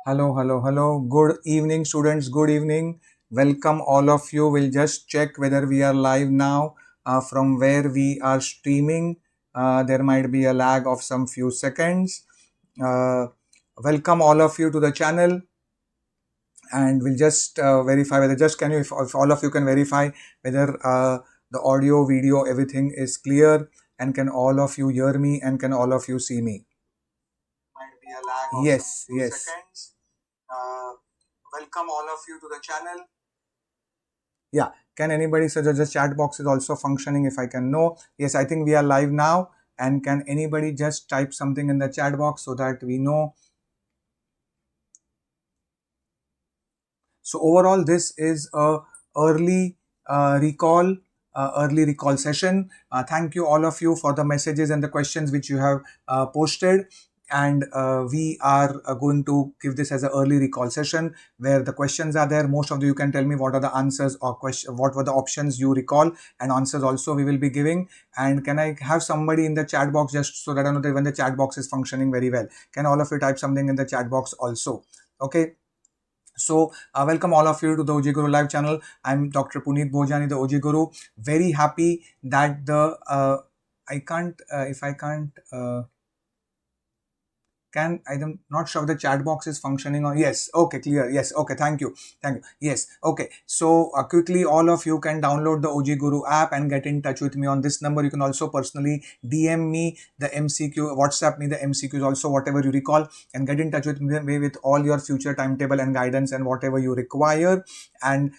Hello. Good evening, students. Good evening. Welcome, all of you. We'll just check whether we are live now from where we are streaming. There might be a lag of some few seconds. Uh, Welcome, all of you, to the channel. And we'll just verify whether if all of you can verify whether the audio, video, everything is clear, and can all of you hear me, and can all of you see me? Might be a lag of Yes, some few yes. seconds. Uh, Welcome all of you to the channel. Yeah. Can anybody suggest the chat box is also functioning if I can know? Yes, I think we are live now. And can anybody just type something in the chat box so that we know? So overall, this is a early early recall session. Thank you all of you for the messages and the questions which you have posted. And we are going to give this as an early recall session where the questions are there. Most of you can tell me what are the answers or what were the options you recall, and answers also we will be giving. And can I have somebody in the chat box just so that I know that when the chat box is functioning very well? Can all of you type something in the chat box also? Okay. So, welcome all of you to the OGGuru live channel. I'm Dr. Punit Bhojani, the OGGuru. Very happy that I can't, if I can't, I'm not sure if the chat box is functioning or yes. Okay, clear. Yes. Okay. Thank you. Yes. Okay. So quickly, all of you can download the OGGuru app and get in touch with me on this number. You can also personally DM me the MCQ, WhatsApp me the MCQs also, whatever you recall, and get in touch with me with all your future timetable and guidance and whatever you require. And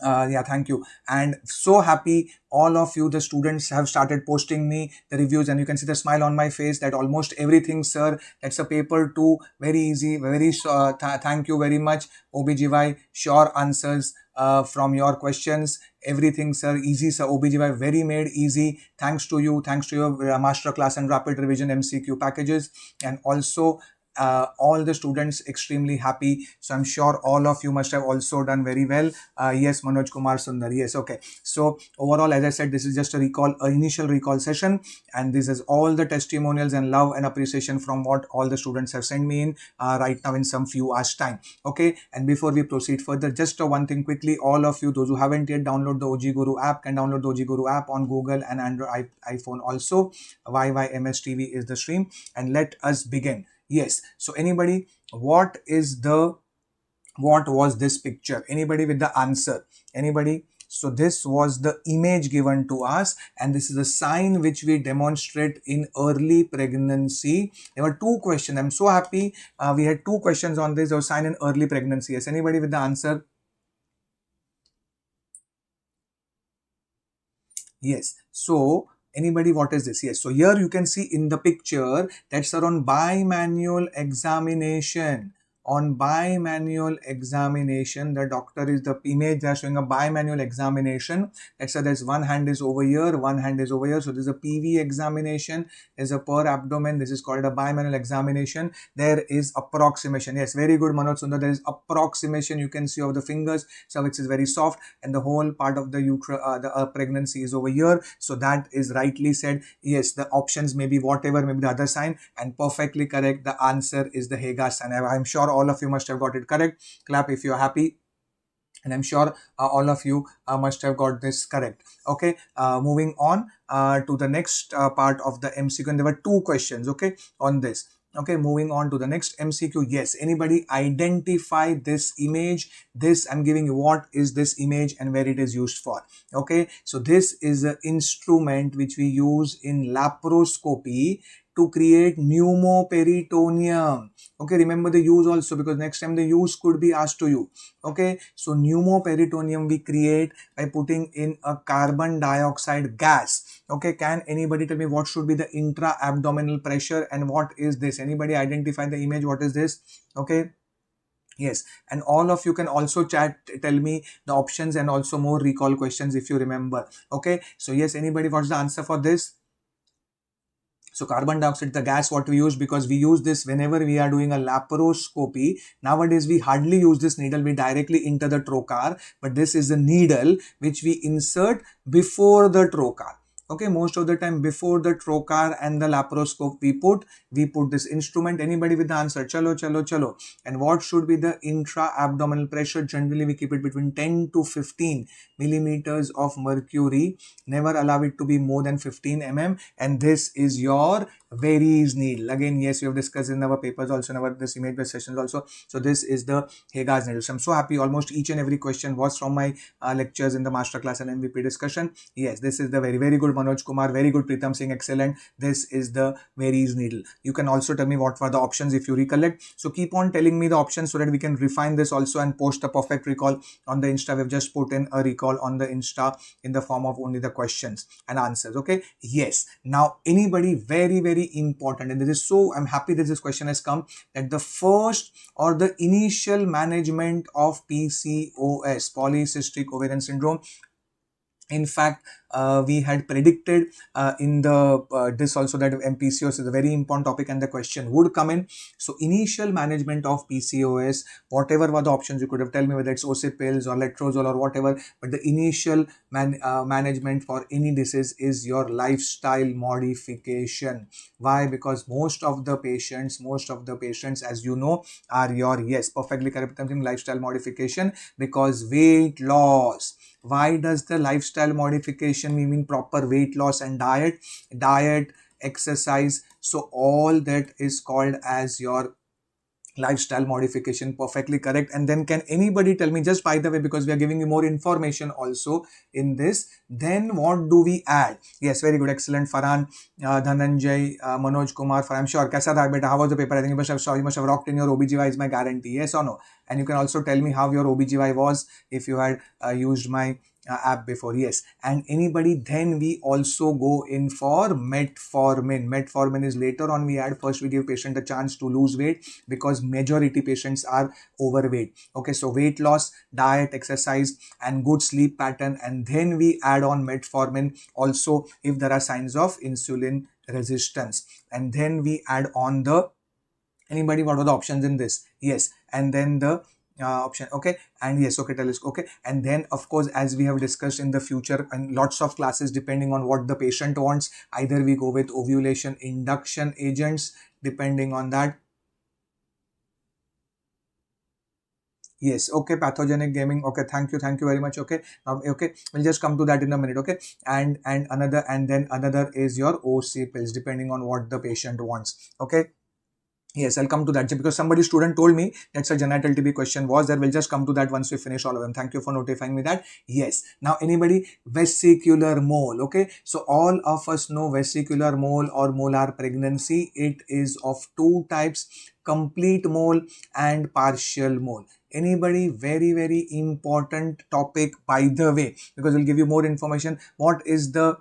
yeah, thank you. And so happy all of you, the students, have started posting me the reviews, and you can see the smile on my face that almost everything, sir, that's a paper 2, very easy, very thank you very much. OBGY, sure answers from your questions, everything, sir, easy, sir. OBGY very made easy, thanks to you, thanks to your master class and rapid revision MCQ packages. And also all the students extremely happy. So I'm sure all of you must have also done very well. Yes, Manoj Kumar Sundar. Yes, okay. So overall, as I said, this is just a recall, initial recall session, and this is all the testimonials and love and appreciation from what all the students have sent me in right now in some few hours time. Okay, and before we proceed further, just one thing quickly, all of you, those who haven't yet downloaded the OGGuru app, can download the OGGuru app on Google and Android iPhone also. YYMSTV is the stream, and let us begin. Yes. So anybody, what was this picture? Anybody with the answer? Anybody? So this was the image given to us, and this is a sign which we demonstrate in early pregnancy. There were two questions. I'm so happy we had two questions on this. There was sign in early pregnancy. Yes. Anybody with the answer? Yes. So anybody, what is this? Yes. So here you can see in the picture that's around bimanual examination. On bimanual examination, the doctor is the image they're showing a bimanual examination. Let's say there's one hand is over here, one hand is over here. So there's a PV examination, there's a per abdomen. This is called a bimanual examination. There is approximation. Yes, very good, Manoj Sundar. There is approximation. You can see of the fingers. Cervix is very soft, and the whole part of the pregnancy is over here. So that is rightly said. Yes, the options may be whatever, maybe the other sign, and perfectly correct. The answer is the Hegar sign. I'm sure all of you must have got it correct. Clap if you're happy. And I'm sure all of you must have got this correct. Okay, moving on to the next part of the MCQ. And there were two questions, okay, on this. Okay, moving on to the next MCQ. Yes, anybody identify this image? This, I'm giving you what is this image and where it is used for. Okay, so this is an instrument which we use in laparoscopy to create pneumoperitoneum. Okay, remember the use also, because next time the use could be asked to you. Okay, so pneumoperitoneum we create by putting in a carbon dioxide gas. Okay, can anybody tell me what should be the intra-abdominal pressure and what is this? Anybody identify the image? What is this? Okay. Yes, and all of you can also tell me the options and also more recall questions if you remember. Okay, so yes, anybody, what's the answer for this? So carbon dioxide, the gas what we use, because we use this whenever we are doing a laparoscopy. Nowadays, we hardly use this needle. We directly enter the trocar, but this is a needle which we insert before the trocar. Okay, most of the time before the trocar and the laparoscope we put this instrument. Anybody with the answer? Chalo, chalo, chalo. And what should be the intra-abdominal pressure? Generally, we keep it between 10 to 15 millimeters of mercury. Never allow it to be more than 15 mm. And this is your Very's needle. Again, yes, we have discussed in our papers also, in our this image-based sessions also. So this is the Hegar's needle. So I'm so happy. Almost each and every question was from my lectures in the masterclass and MVP discussion. Yes, this is the very good Manoj Kumar, very good Pritam Singh, excellent. This is the Very's needle. You can also tell me what were the options if you recollect. So keep on telling me the options so that we can refine this also and post a perfect recall on the Insta. We've just put in a recall on the Insta in the form of only the questions and answers. Okay. Yes. Now anybody, very important, and this is so, I'm happy that this question has come, that the first or the initial management of PCOS, polycystic ovarian syndrome. In fact, we had predicted in the this also that PCOS is a very important topic and the question would come in. So initial management of PCOS, whatever were the options, you could have told me whether it's OC pills or letrozole or whatever, but the initial management for any disease is your lifestyle modification. Why? Because most of the patients, as you know, are your, yes, perfectly correct, lifestyle modification, because weight loss. Why does the lifestyle modification mean proper weight loss and diet, exercise? So all that is called as your lifestyle modification. Perfectly correct. And then can anybody tell me, just by the way, because we are giving you more information also in this, then what do we add? Yes, very good, excellent. Farhan, Dhananjay, Manoj Kumar, I'm sure. Kaisa tha beta? How was the paper? I think you must have rocked in your OBGY, is my guarantee. Yes or no? And you can also tell me how your OBGY was if you had used my app before. Yes. And anybody, then we also go in for metformin. Metformin is later on we add. First we give patient a chance to lose weight because majority patients are overweight. Okay, so weight loss, diet, exercise and good sleep pattern, and then we add on metformin also if there are signs of insulin resistance. And then we add on the, anybody, what are the options in this? Yes. And then the option, okay, and yes, okay, tell us, okay. And then of course, as we have discussed in the future and lots of classes, depending on what the patient wants, either we go with ovulation induction agents depending on that. Yes, okay, pathogenic gaming. Okay, thank you very much. Okay, okay, we'll just come to that in a minute. Okay, and another, and then another is your OC pills, depending on what the patient wants. Okay. Yes, I'll come to that because somebody student told me that's a genital TB question was there. We'll just come to that once we finish all of them. Thank you for notifying me that. Yes. Now anybody, vesicular mole. Okay. So all of us know vesicular mole or molar pregnancy. It is of two types, complete mole and partial mole. Anybody, very important topic by the way, because we'll give you more information. What is the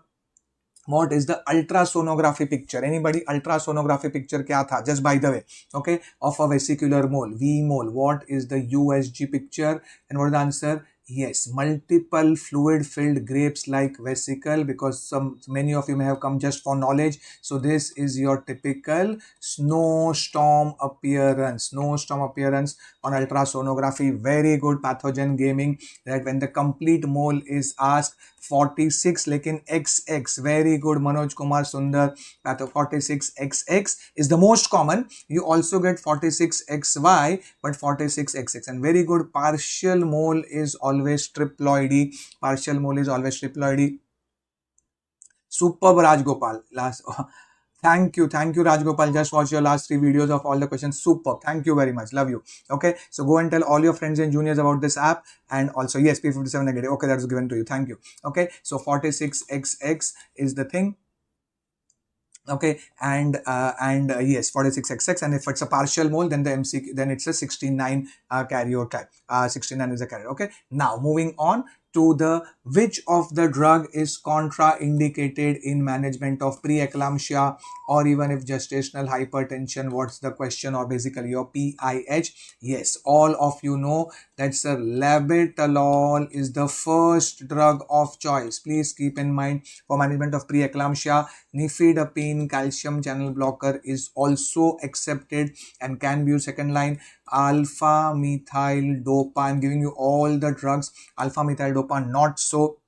ultrasonography picture? Anybody, ultrasonography picture kya tha? Just by the way, okay, of a vesicular mole, V mole. What is the USG picture? And what is the answer? Yes, multiple fluid filled grapes like vesicle, because many of you may have come just for knowledge. So this is your typical snowstorm appearance on ultrasonography. Very good pathogen gaming, that when the complete mole is asked, 46 lekin XX, very good Manoj Kumar Sundar, 46XX is the most common. You also get 46XY, but 46XX, and very good partial mole is always triploidy. Superb, Rajgopal. Thank you, Rajgopal. Just watch your last 3 videos of all the questions. Super. Thank you very much. Love you. Okay. So go and tell all your friends and juniors about this app. And also, yes, P57 negative. Okay, that is given to you. Thank you. Okay. So 46XX is the thing. Okay, and yes, 46XX, and if it's a partial mole, then the MCQ, then it's a 69 karyotype. 69 is a karyotype. Okay, now moving on to the, which of the drug is contraindicated in management of preeclampsia or even if gestational hypertension? What's the question? Or basically your PIH. Yes, all of you know that's a labetalol is the first drug of choice. Please keep in mind for management of preeclampsia. Nifedipine calcium channel blocker is also accepted and can be used. Second line, alpha methyl dopa. I'm giving you all the drugs. Alpha methyl dopa not so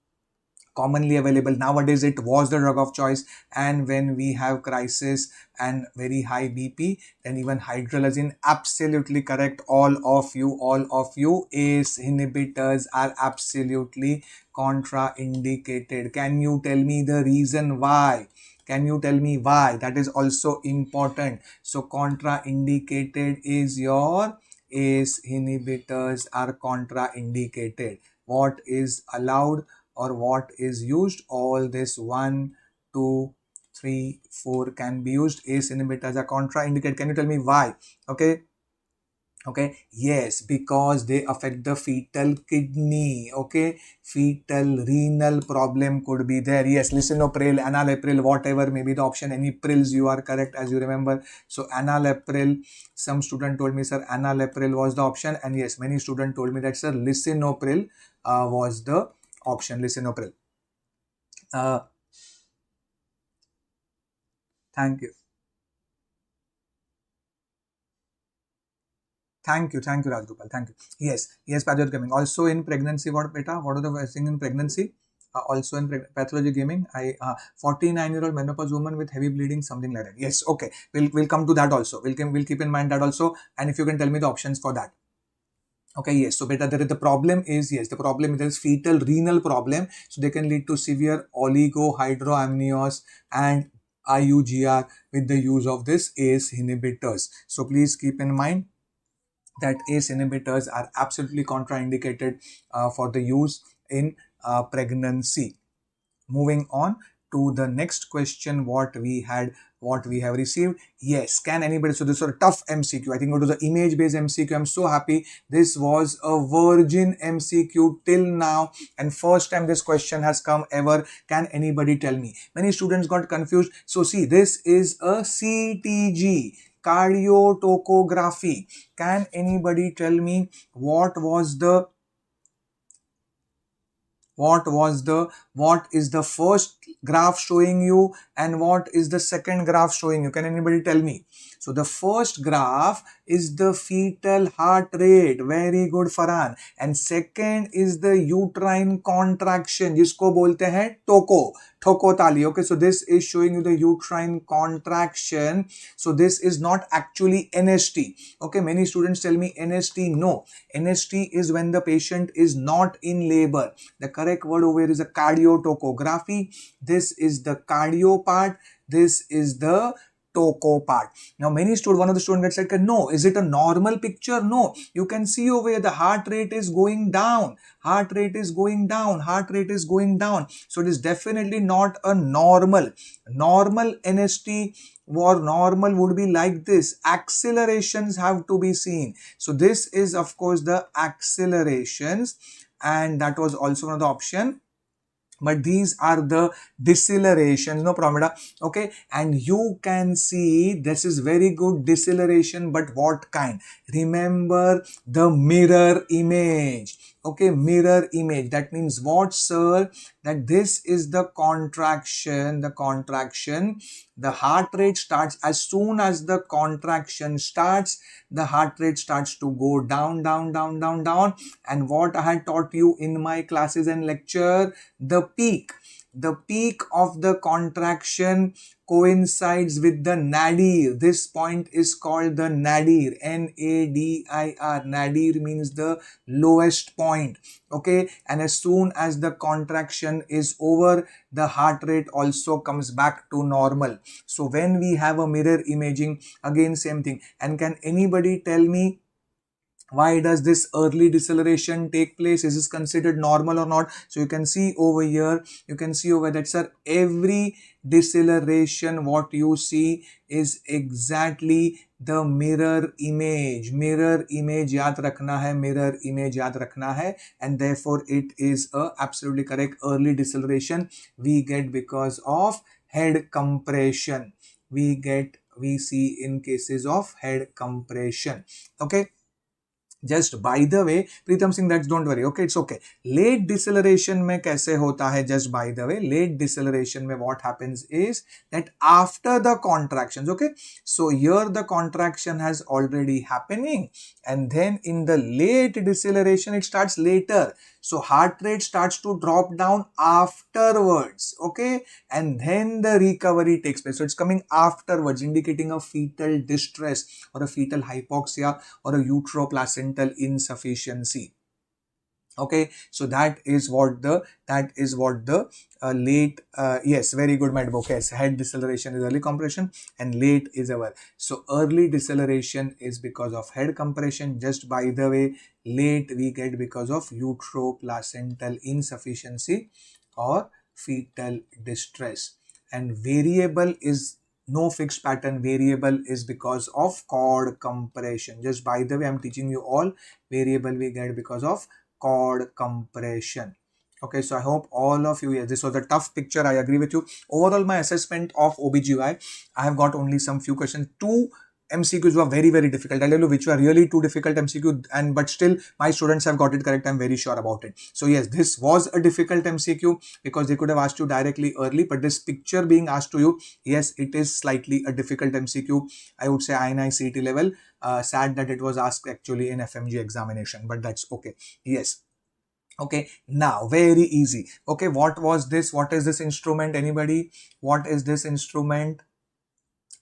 commonly available. Nowadays it was the drug of choice, and when we have crisis and very high BP, then even hydralazine. Absolutely correct, all of you. ACE inhibitors are absolutely contraindicated. Can you tell me the reason why? Can you tell me why? That is also important. So contraindicated is your ACE inhibitors are contraindicated. What is allowed or what is used? All this 1, 2, 3, 4 can be used. ACE inhibitors are contraindicated. Can you tell me why? Okay. Okay, yes, because they affect the fetal kidney. Okay, fetal renal problem could be there. Yes, lisinopril, enalapril, whatever may be the option. Any prils, you are correct, as you remember. So enalapril, some student told me, sir, enalapril was the option, and yes, many student told me that, sir, lisinopril was the option. Lisinopril. uh, Thank you. Thank you, Rajgopal. Thank you. Yes, pathology gaming. Also in pregnancy, what beta? What are the thing in pregnancy? Also in pathology gaming, 49-year-old menopause woman with heavy bleeding, something like that. Yes, okay. We'll come to that also. We'll keep in mind that also. And if you can tell me the options for that. Okay, yes. So beta, the problem is, yes, the problem is fetal renal problem. So they can lead to severe oligohydroamnios and IUGR with the use of this ACE inhibitors. So please keep in mind that ACE inhibitors are absolutely contraindicated for the use in pregnancy. Moving on to the next question, what we have received. Yes, can anybody, so this was a tough MCQ. I think it was an image based MCQ. I'm so happy this was a virgin MCQ till now, and first time this question has come ever. Can anybody tell me? Many students got confused. So see, this is a CTG, cardiotocography. Can anybody tell me what is the first graph showing you and what is the second graph showing you? Can anybody tell me? So the first graph is the fetal heart rate. Very good, Farhan. And second is the uterine contraction, जिसको बोलते हैं ठोको ताली. Okay, so this is showing you the uterine contraction. So this is not actually NST. Okay, many students tell me NST. No, NST is when the patient is not in labor. The correct word over here is a cardiotocography. This is the cardio part. This is the toco part. Now one of the students said, no, is it a normal picture? No, you can see over here the heart rate is going down. Heart rate is going down. So it is definitely not a normal. Normal NST or normal would be like this. Accelerations have to be seen. So this is of course the accelerations, and that was also one of the option. But these are the decelerations, no problem. Okay, and you can see this is very good deceleration, but what kind? Remember the mirror image. Okay, mirror image. That means what, sir? That this is the contraction. The heart rate starts as soon as the contraction starts. The heart rate starts to go down. And what I had taught you in my classes and lecture, the peak of the contraction coincides with the nadir. This point is called the nadir. N-A-D-I-R. Nadir means the lowest point. Okay, and as soon as the contraction is over, the heart rate also comes back to normal. So when we have a mirror imaging, again same thing. And can anybody tell me why does this early deceleration take place? Is this considered normal or not? So you can see over here, that, sir, every deceleration what you see is exactly the mirror image. Mirror image याद रखना है, and therefore it is a absolutely correct early deceleration we get because of head compression. We see in cases of head compression. Okay. Just by the way, Pritam Singh, that's don't worry. Okay, it's okay. Late deceleration में कैसे होता है? Just by the way, late deceleration में what happens is that after the contractions, okay, so here the contraction has already happening, and then in the late deceleration it starts later. So heart rate starts to drop down afterwards, okay, and then the recovery takes place. So it's coming afterwards, indicating a fetal distress or a fetal hypoxia or a uteroplacental insufficiency. Okay, so that is what the late yes, very good, my book. Yes, head deceleration is early compression and late is our. So early deceleration is because of head compression, just by the way. Late we get because of uteroplacental insufficiency or fetal distress. And variable is no fixed pattern. Variable is because of cord compression. Just by the way, I'm teaching you all. Variable we get because of cord compression. Okay, so I hope all of you, yes, this was a tough picture, I agree with you. Overall, my assessment of OBGY, I have got only some few questions. Two MCQs were very, very difficult. I'll tell you which were really too difficult MCQ, and but still my students have got it correct. I'm very sure about it. So yes, this was a difficult MCQ because they could have asked you directly early, but this picture being asked to you, yes, it is slightly a difficult MCQ. I would say INI CET level. Sad that it was asked actually in FMGE examination, but that's okay. Yes. Okay, now very easy. Okay, what was this? What is this instrument? Anybody? What is this instrument?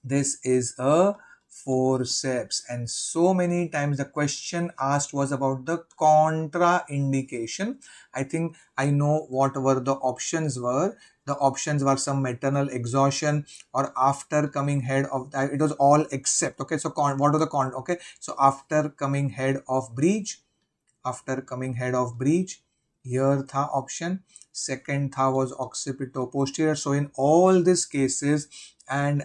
This is a forceps, and so many times the question asked was about the contraindication. I think I know what were the options were. The options were some maternal exhaustion or after coming head of, it was all except. Okay, so what are the okay, so after coming head of breech, after coming head of breech, here tha option, second tha was occipito posterior. So in all these cases, and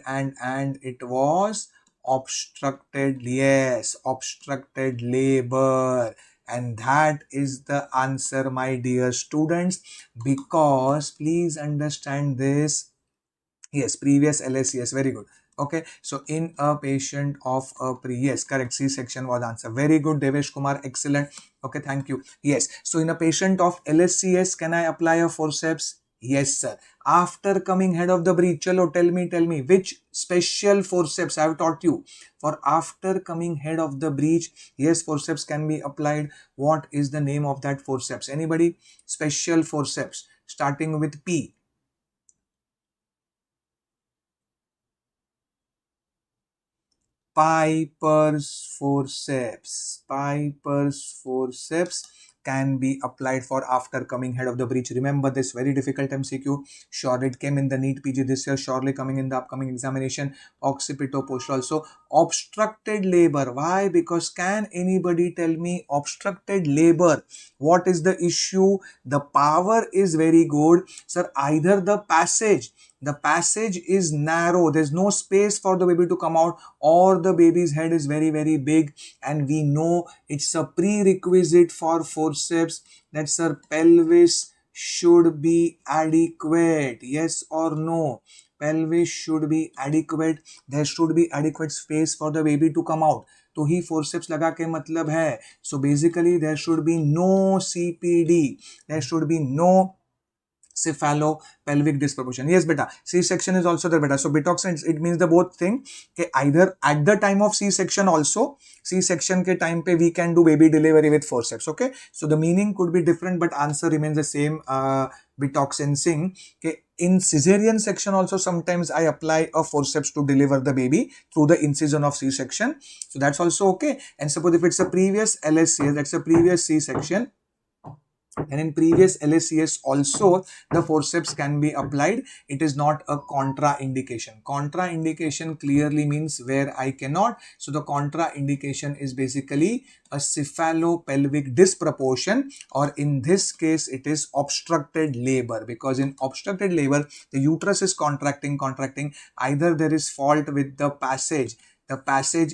it was obstructed, yes, obstructed labor. And that is the answer, my dear students, because please understand this. Yes, previous LSCS, very good. Okay, so in a patient of a yes, correct, C-section was answer. Very good, Devesh Kumar, excellent. Okay, thank you. Yes, so in a patient of LSCS, can I apply a forceps? Yes, sir. After coming head of the breech, chalo, tell me, which special forceps I have taught you? For after coming head of the breech, yes, forceps can be applied. What is the name of that forceps? Anybody? Special forceps, starting with P. Piper's forceps. Piper's forceps can be applied for after coming head of the breech. Remember this very difficult MCQ. Sure, it came in the NEET PG this year. Surely coming in the upcoming examination. Occipito-postural. Also, obstructed labor. Why? Because can anybody tell me obstructed labor? What is the issue? The power is very good. Sir, either the passage is narrow, there's no space for the baby to come out, or the baby's head is very, very big, and we know it's a prerequisite for forceps that, sir, pelvis should be adequate. Yes or no? Pelvis should be adequate. There should be adequate space for the baby to come out. तो ही forceps लगा के मतलब है. So basically there should be no CPD. There should be no cephalopelvic disproportion. Yes, beta. C-section is also there, beta. So butoxin, it means the both thing. Okay, either at the time of C-section also, C-section ke time pe we can do baby delivery with forceps. Okay, so the meaning could be different, but answer remains the same. Butoxin Singh. Okay, in cesarean section also sometimes I apply a forceps to deliver the baby through the incision of C-section. So that's also okay. And suppose if it's a previous LSCS, that's a previous C-section. And in previous LSCS also the forceps can be applied. It is not a contraindication. Contraindication clearly means where I cannot. So the contraindication is basically a cephalopelvic disproportion, or in this case it is obstructed labor, because in obstructed labor the uterus is contracting. Either there is fault with the passage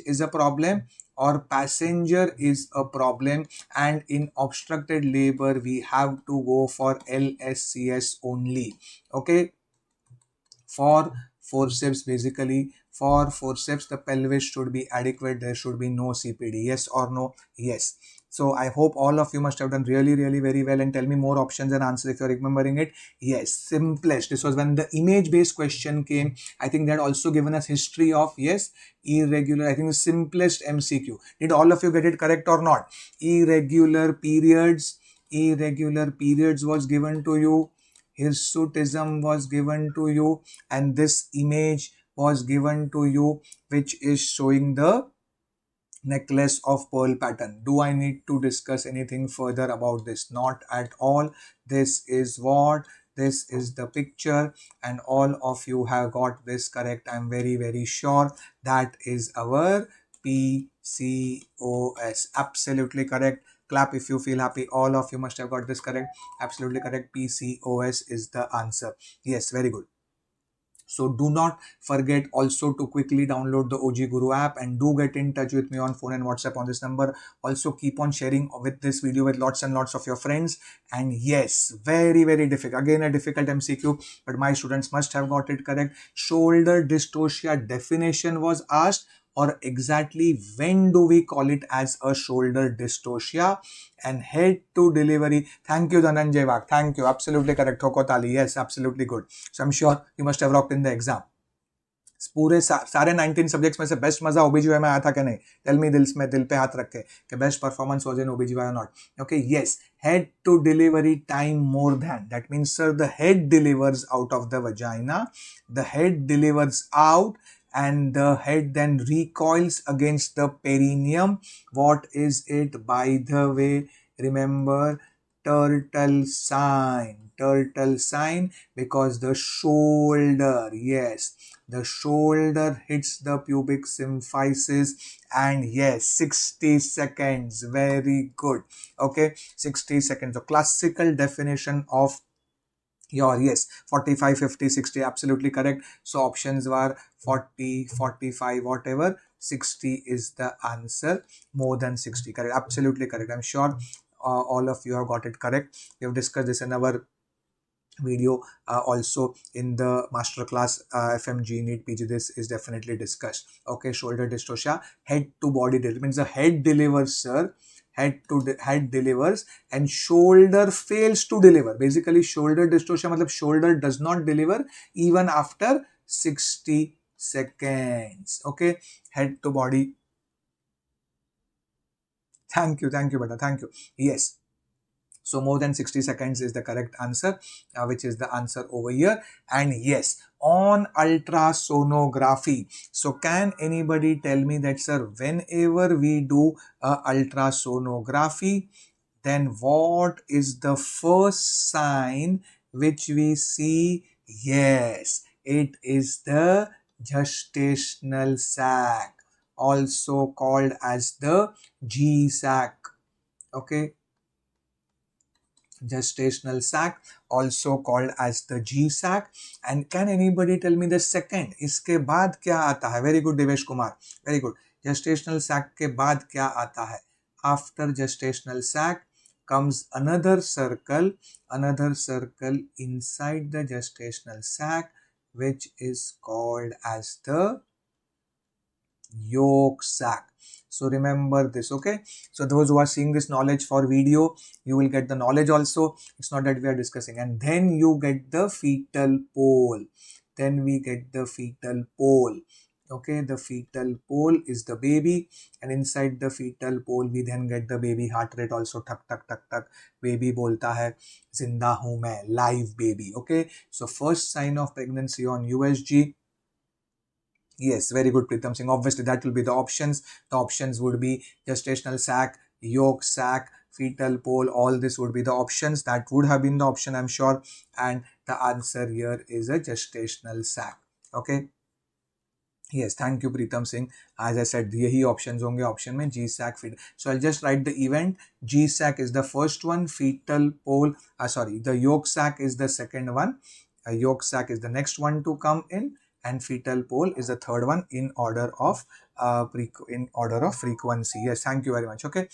is a problem, or passenger is a problem, and in obstructed labor we have to go for LSCS only. Okay, for forceps, basically for forceps the pelvis should be adequate, there should be no CPD. Yes or no? Yes. So I hope all of you must have done really, really very well, and tell me more options and answers if you're remembering it. Yes, simplest. This was when the image based question came. I think that also given us history of, yes, irregular. I think the simplest MCQ. Did all of you get it correct or not? Irregular periods irregular periods was given to you, hirsutism was given to you, and this image was given to you, which is showing the necklace of pearl pattern. Do I need to discuss anything further about this? Not at all. This is what, this is the picture, and all of you have got this correct. I'm very, very sure that is our PCOS. Absolutely correct. Clap if you feel happy. All of you must have got this correct. Absolutely correct. PCOS is the answer. Yes, very good. So do not forget also to quickly download the OGGuru app, and do get in touch with me on phone and WhatsApp on this number. Also keep on sharing with this video with lots and lots of your friends. And yes, very, very difficult. Again, a difficult MCQ, but my students must have got it correct. Shoulder dystocia definition was asked, or exactly when do we call it as a shoulder dystocia? And head to delivery. Thank you, Dhananjay Vag. Thank you. Absolutely correct. Thokotali. Yes, absolutely good. So I'm sure you must have rocked in the exam. पूरे सारे 19 subjects में से best मजा OBGY में आया था कि नहीं? टेल मी दिल में दिल पे हाथ रख के कि best performance was in OBGY or not? Okay, yes. Head to delivery time more than. That means, sir, the head delivers out of the vagina. The head delivers out, and the head then recoils against the perineum. What is it, by the way? Remember, turtle sign. Turtle sign, because the shoulder, yes, the shoulder hits the pubic symphysis, and yes, 60 seconds. Very good. Okay, 60 seconds. The classical definition of your, yes, 45, 50, 60, absolutely correct. So options were 40, 45, whatever. 60 is the answer. More than 60, correct. Absolutely correct. I'm sure all of you have got it correct. We have discussed this in our video, also in the master class FMGE NEET PG. This is definitely discussed. Okay, shoulder dystocia, head to body delivery, means the head delivers, sir. Head delivers and shoulder fails to deliver. Basically, shoulder dystocia matlab shoulder does not deliver even after 60 seconds. Okay, head to body. Thank you, beta. Thank you. Yes. So more than 60 seconds is the correct answer, which is the answer over here. And yes, on ultrasonography. So can anybody tell me that, sir, whenever we do ultrasonography, then what is the first sign which we see? Yes, it is the gestational sac, also called as the G sac. Okay, gestational sac, also called as the G sac. And can anybody tell me the second? इसके बाद क्या आता है? Very good, Devesh Kumar. Very good. Gestational sac के बाद क्या आता है? After gestational sac comes another circle inside the gestational sac, which is called as the yolk sac. So remember this. Okay, so those who are seeing this knowledge for video, you will get the knowledge also. It's not that we are discussing. And then you get the fetal pole. Then we get the fetal pole. Okay, the fetal pole is the baby, and inside the fetal pole we then get the baby heart rate also. Thak thak thak thak. Baby bolta hai zinda hu main, live baby. Okay, so first sign of pregnancy on USG. Yes, very good, Pritam Singh. Obviously, that will be the options. The options would be gestational sac, yolk sac, fetal pole. All this would be the options. That would have been the option, I'm sure. And the answer here is a gestational sac. Okay. Yes, thank you, Pritam Singh. As I said, यही options होंगे option में G sac fetal. So I'll just write the event. G sac is the first one. Fetal pole. The yolk sac is the second one. Yolk sac is the next one to come in. And fetal pole is the third one in order of frequency. Yes, thank you very much. Okay.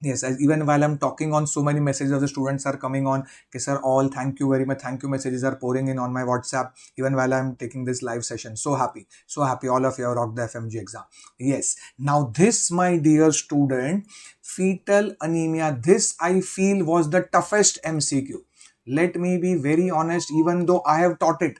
Yes, even while I'm talking on, so many messages of the students are coming on. Okay, sir, all thank you very much. Thank you messages are pouring in on my WhatsApp even while I'm taking this live session. So happy. All of you have rocked the FMG exam. Yes. Now this, my dear student, fetal anemia, this I feel was the toughest MCQ. Let me be very honest, even though I have taught it.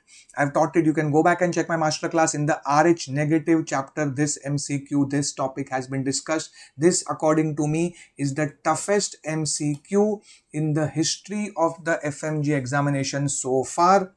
You can go back and check my masterclass in the RH negative chapter. This MCQ, this topic has been discussed. This, according to me, is the toughest MCQ in the history of the FMG examination so far.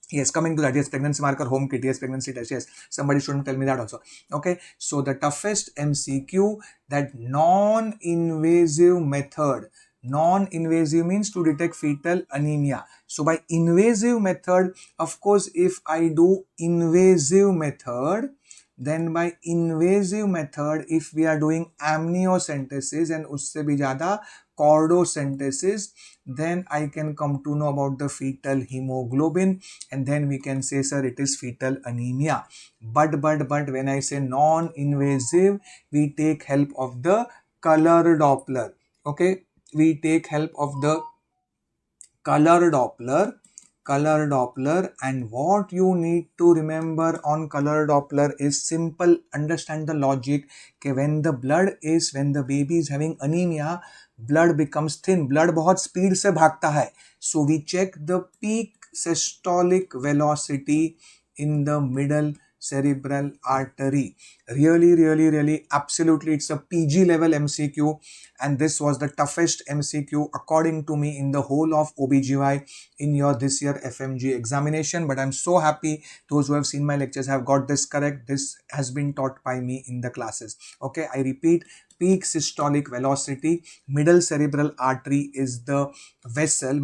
Yes, coming to that, yes, pregnancy marker, home kit, yes, pregnancy test, yes, somebody shouldn't tell me that also. Okay, so the toughest MCQ, that non-invasive method. Non-invasive means to detect fetal anemia. So by invasive method, of course, if I do invasive method, then by invasive method, if we are doing amniocentesis and usse bhi zyada chordocentesis, then I can come to know about the fetal hemoglobin, and then we can say, sir, it is fetal anemia. But when I say non-invasive, we take help of the color Doppler. Okay, we take help of the color Doppler, and what you need to remember on color Doppler is simple. Understand the logic. Okay, when the baby is having anemia, blood becomes thin. Blood बहुत speed से भागता है. So we check the peak systolic velocity in the middle cerebral artery. Really, absolutely, it's a PG level MCQ, and this was the toughest MCQ according to me in the whole of OBGY in your this year FMG examination. But I'm so happy those who have seen my lectures have got this correct. This has been taught by me in the classes. Okay, I repeat, peak systolic velocity, middle cerebral artery is the vessel,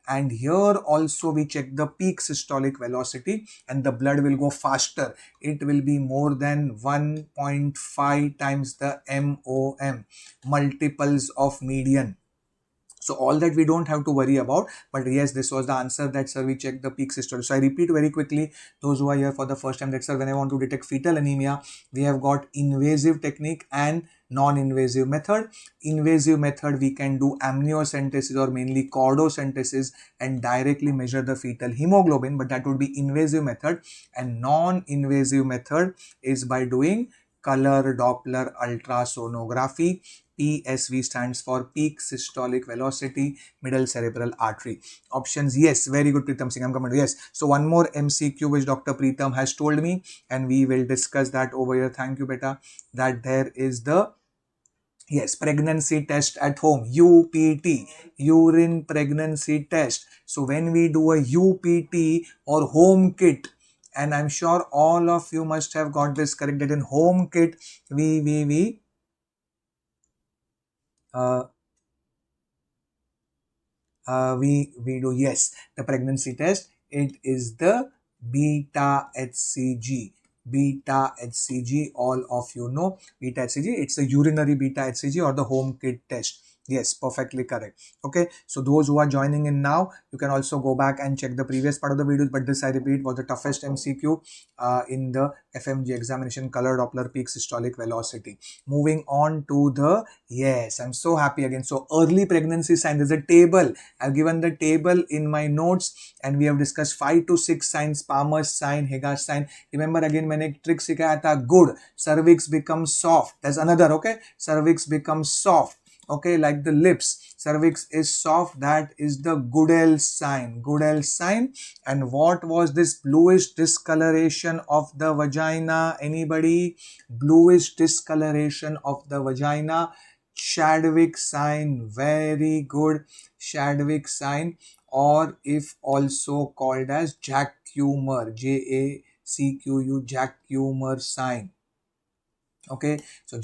and here also we check the peak systolic velocity, and the blood will go faster. It will be more than 1.5 times the MOM, multiples of median. So all that we don't have to worry about. But yes, this was the answer, that sir, we check the peak systolic. So I repeat very quickly, those who are here for the first time, that sir, when I want to detect fetal anemia, we have got invasive technique and non-invasive method. Invasive method, we can do amniocentesis or mainly chordocentesis and directly measure the fetal hemoglobin, but that would be invasive method. And non-invasive method is by doing color Doppler ultrasonography. PSV stands for peak systolic velocity, middle cerebral artery. Options, yes, very good, Preetham Singh, I'm coming to, yes. So one more MCQ which Dr. Preetham has told me, and we will discuss that over here. Thank you, beta. That there is the, yes, pregnancy test at home, UPT, urine pregnancy test. So when we do a UPT or home kit, and I'm sure all of you must have got this correct, that in home kit we do, yes, the pregnancy test. It is the beta HCG. Beta HCG, all of you know beta HCG. It's the urinary beta HCG or the home kit test. Yes, perfectly correct. Okay, so those who are joining in now, you can also go back and check the previous part of the videos, but this, I repeat, was the toughest MCQ in the FMG examination, color Doppler peak systolic velocity. Moving on to the, yes, I'm so happy again. So early pregnancy sign, there's a table. I've given the table in my notes, and we have discussed 5 to 6 signs, Palmer's sign, Hegar sign. Remember, again, मैंने एक trick सिखाया था, good, cervix becomes soft. There's another, okay, cervix becomes soft. Okay, like the lips, cervix is soft. That is the Goodell sign. Goodell sign. And what was this bluish discoloration of the vagina? Anybody? Bluish discoloration of the vagina. Chadwick sign. Very good. Chadwick sign, or if also called as Jacquemer, Jacqu, Jacquemer sign. Okay, so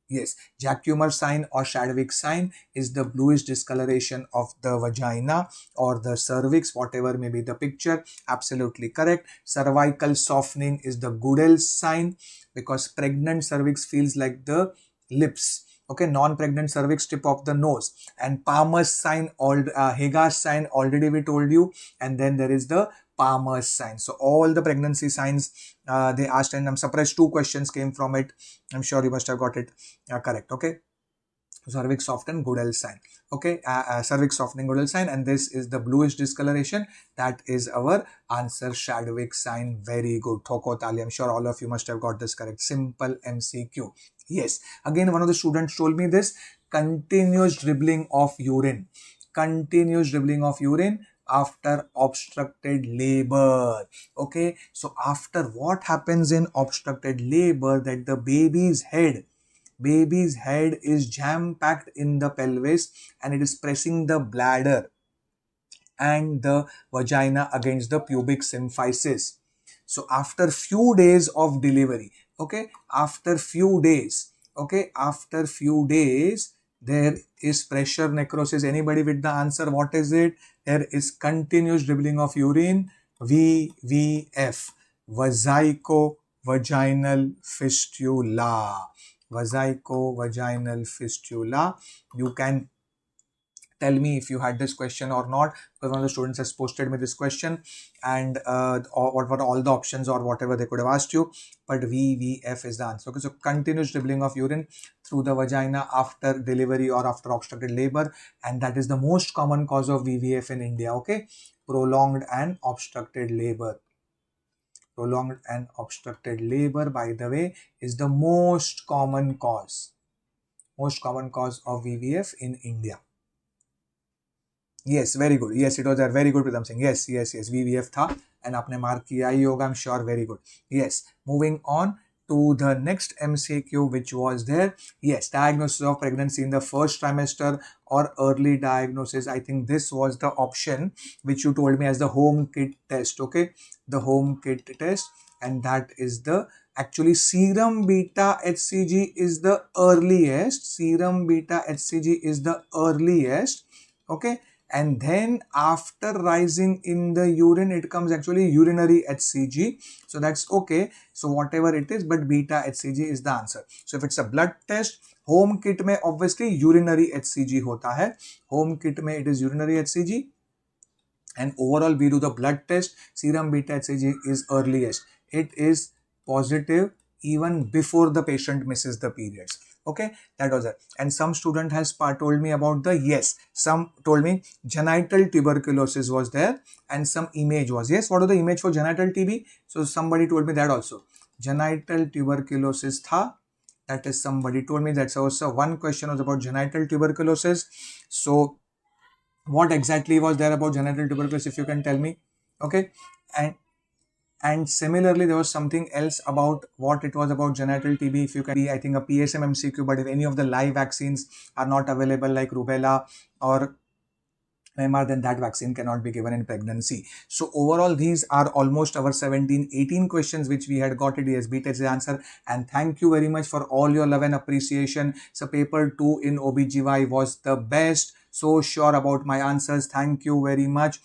yes, Jacquemer sign or Chadwick sign is the bluish discoloration of the vagina or the cervix, whatever may be the picture. Absolutely correct. Cervical softening is the Goodell sign, because pregnant cervix feels like the lips. Okay, non-pregnant cervix tip of the nose. And Palmer's sign, Hegar sign, already we told you. And then there is the Palmer's sign. So all the pregnancy signs they asked, and I'm surprised 2 questions came from it. I'm sure you must have got it correct. Okay, cervix soften, Goodell sign. Okay, cervix softening, Goodell sign, and this is the bluish discoloration. That is our answer, Chadwick sign. Very good. Thoko Tali. I'm sure all of you must have got this correct. Simple MCQ. Yes, again, one of the students told me this. continuous dribbling of urine. Continuous dribbling of urine after obstructed labor. Okay, so after what happens in obstructed labor, that the baby's head is jam packed in the pelvis and it is pressing the bladder and the vagina against the pubic symphysis. So after few days of delivery, okay, after few days, there is pressure necrosis. Anybody with the answer? What is it? There is continuous dribbling of urine, VVF, vesicovaginal fistula. Vesicovaginal fistula. You can tell me if you had this question or not, because one of the students has posted me this question, and or what were all the options or whatever they could have asked you, but VVF is the answer. Okay, so continuous dribbling of urine through the vagina after delivery or after obstructed labor, and that is the most common cause of VVF in India. Okay, prolonged and obstructed labor. Prolonged and obstructed labor, by the way, is the most common cause of VVF in India. Yes, very good. Yes, it was there. Very good, Pritam Singh. Yes, VVF था and आपने mark किया ही होगा. I'm sure. Very good. Yes, moving on to the next MCQ, which was there. Yes, diagnosis of pregnancy in the first trimester or early diagnosis. I think this was the option which you told me as the home kit test. Okay, the home kit test, and that is the actually serum beta HCG is the earliest. Serum beta HCG is the earliest. Okay. And then after rising in the urine, it comes actually urinary HCG. So that's okay. So whatever it is, but beta HCG is the answer. So if it's a blood test, home kit mein obviously urinary HCG hota hai. Home kit mein it is urinary HCG. And overall we do the blood test. Serum beta HCG is earliest. It is positive even before the patient misses the periods. Okay, that was it. And some student has told me about the, yes, some told me genital tuberculosis was there and some image was. Yes, what was the image for genital TB? So somebody told me that also. Genital tuberculosis tha. That is, somebody told me that. So one question was about genital tuberculosis. So what exactly was there about genital tuberculosis, if you can tell me? Okay, and similarly, there was something else about what it was about genital TB. If you can be, I think, a PSM MCQ, but if any of the live vaccines are not available, like rubella or MMR, then that vaccine cannot be given in pregnancy. So overall, these are almost our 17-18 questions which we had got it. Yes, beta is the answer. And thank you very much for all your love and appreciation. So paper 2 in OBGY was the best. So sure about my answers. Thank you very much.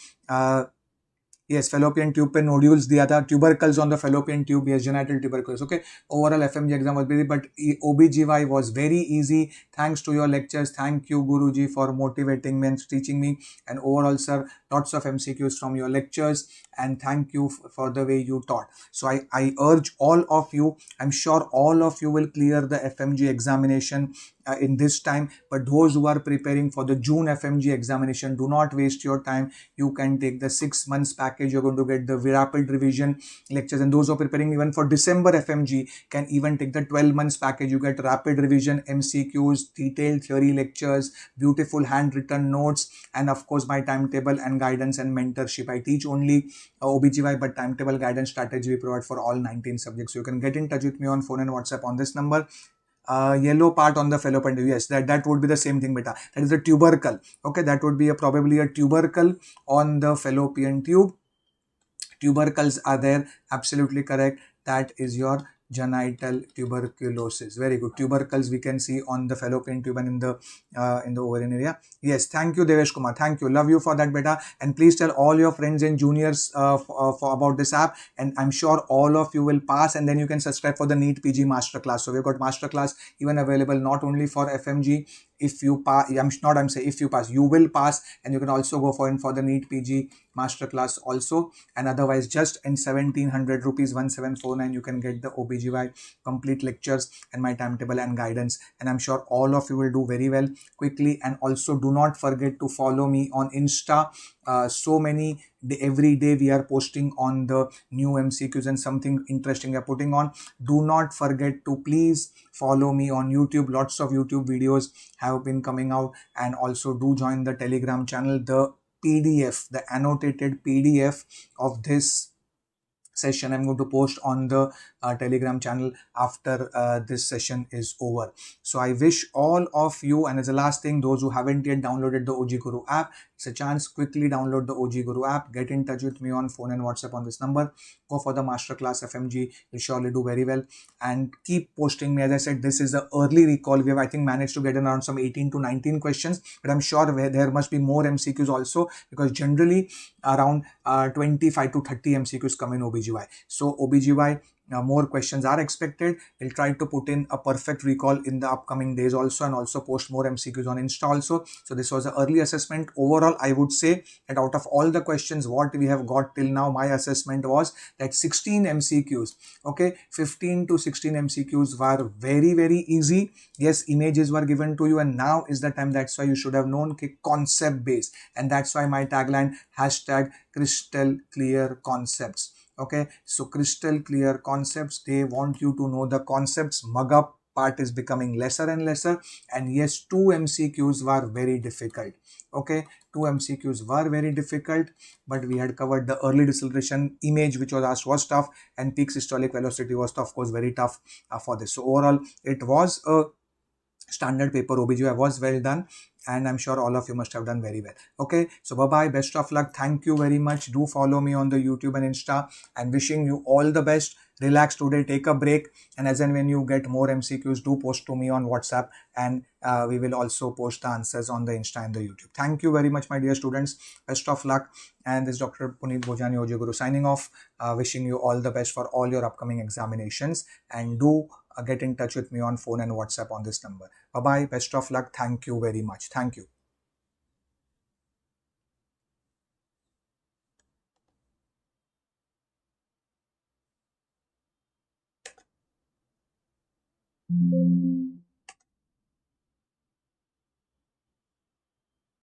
Yes, fallopian tube pe nodules diya tha, tubercles on the fallopian tube. Yes, genital tuberculosis. Okay, overall FMG exam was busy, but OBGY was very easy. Thanks to your lectures. Thank you, Guruji, for motivating me and teaching me. And overall, sir, lots of MCQs from your lectures. And thank you for the way you taught. So I urge all of you, I'm sure all of you will clear the FMG examination in this time, but those who are preparing for the June FMG examination, do not waste your time. You can take the 6 months package. You're going to get the rapid revision lectures, and those who are preparing even for December FMG can even take the 12 months package. You get rapid revision, MCQs, detailed theory lectures, beautiful handwritten notes, and of course my timetable and guidance and mentorship. I teach only OBGY, but timetable, guidance, strategy we provide for all 19 subjects. So you can get in touch with me on phone and WhatsApp on this number. Yellow part on the fallopian tube. Yes, that would be the same thing, beta. That is the tubercle. Okay, that would be probably a tubercle on the fallopian tube. Tubercles are there. Absolutely correct. That is your genital tuberculosis. Very good. Tubercles we can see on the fallopian tube and in the ovarian area. Yes, thank you, Devesh Kumar. Thank you. Love you for that, beta. And please tell all your friends and juniors for about this app. And I'm sure all of you will pass. And then you can subscribe for the NEET PG masterclass. So we've got masterclass even available not only for FMG. If you pass, I'm saying if you pass, you will pass, and you can also go for the NEET PG masterclass also. And otherwise, just in 1700 rupees, 1749, you can get the OBGY complete lectures and my timetable and guidance. And I'm sure all of you will do very well quickly. And also do not forget to follow me on Insta. So many every day we are posting on the new MCQs and something interesting we are putting on. Do not forget to please follow me on YouTube. Lots of YouTube videos have been coming out, and also do join the Telegram channel. The PDF, the annotated PDF of this session, I'm going to post on the Telegram channel after this session is over. So I wish all of you, and as a last thing, those who haven't yet downloaded the OGGuru app, it's a chance. Quickly download the OGGuru app. Get in touch with me on phone and WhatsApp on this number. Go for the masterclass FMG. You'll surely do very well. And keep posting me. As I said, this is the early recall. We have, I think, managed to get in around some 18 to 19 questions, but I'm sure there must be more MCQs also, because generally around 25 to 30 MCQs come in OBGY. So OBGY, more questions are expected. We'll try to put in a perfect recall in the upcoming days also, and also post more MCQs on Insta also. So this was an early assessment. Overall, I would say that out of all the questions what we have got till now, my assessment was that 16 MCQs, okay, 15 to 16 MCQs were very, very easy. Yes, images were given to you, and now is the time. That's why you should have known concept based, and that's why my tagline hashtag crystal clear concepts. Okay, so crystal clear concepts, they want you to know the concepts. Mug up part is becoming lesser and lesser. And yes, 2 MCQs were very difficult. Okay, 2 MCQs were very difficult, but we had covered the early deceleration. Image which was asked was tough, and peak systolic velocity was, of course, very tough for this. So overall, it was a standard paper. OBGY was well done, and I'm sure all of you must have done very well. Okay, so bye bye, best of luck, thank you very much. Do follow me on the YouTube and Insta, and wishing you all the best. Relax today, take a break, and as and when you get more MCQs, do post to me on WhatsApp, and we will also post the answers on the Insta and the YouTube. Thank you very much, my dear students. Best of luck. And this is Dr. Punit Bhojani, OGGuru, signing off, wishing you all the best for all your upcoming examinations, and do get in touch with me on phone and WhatsApp on this number. Bye bye, best of luck, thank you very much. Thank you.